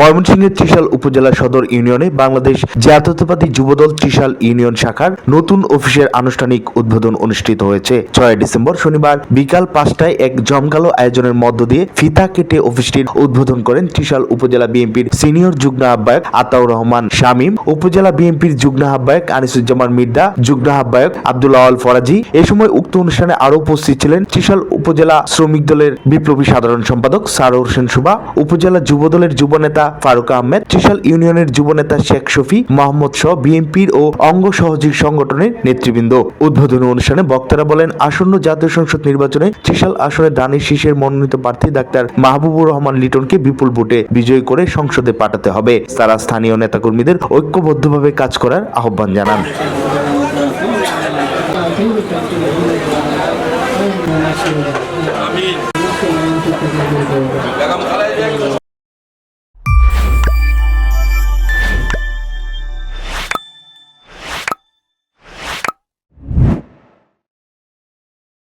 ময়মনসিংহের ত্রিশাল উপজেলা সদর ইউনিয়নে বাংলাদেশ জাতীয়তাবাদী যুবদল ত্রিশাল ইউনিয়ন শাখার নতুন অফিসের আনুষ্ঠানিক উদ্বোধন অনুষ্ঠিত হয়েছে 6 ডিসেম্বর শনিবার বিকাল 5টায় এক জমকালো আয়োজনের মধ্য দিয়ে ফিতা কেটে অফিসটির উদ্বোধন করেন ত্রিশাল উপজেলা বিএনপির সিনিয়র যুগ্ম আহ্বায়ক আতাউর রহমান শামীম, উপজেলা বিএনপির যুগ্ম আহ্বায়ক আনিসুজ্জামান মির্জা, যুগ্ম আহ্বায়ক আব্দুল আওয়াল ফরাজি। এ সময় উক্ত অনুষ্ঠানে আরও উপস্থিত ছিলেন ত্রিশাল উপজেলা শ্রমিক দলের বিপ্লবী সাধারণ সম্পাদক সারোয়ার হোসেন শুভা, উপজেলা যুবদলের যুবনেতা ফারুক আহমেদ, ত্রিশাল ইউনিয়নের যুবনেতা শেখ শফি মোহাম্মদ সহ বিএনপির ও অঙ্গ সহযোগী সংগঠনের নেতৃবৃন্দ। উদ্বোধনী অনুষ্ঠানে বক্তারা বলেন, আসন্ন জাতীয় সংসদ নির্বাচনে ত্রিশাল আসনে ধানের শীষের মনোনীত প্রার্থী ডাক্তার মাহবুবুর রহমান লিটনকে বিপুল ভোটে বিজয়ী করে সংসদে পাঠাতে হবে। তারা স্থানীয় নেতাকর্মীদের ঐক্যবদ্ধভাবে কাজ করার আহ্বান জানান।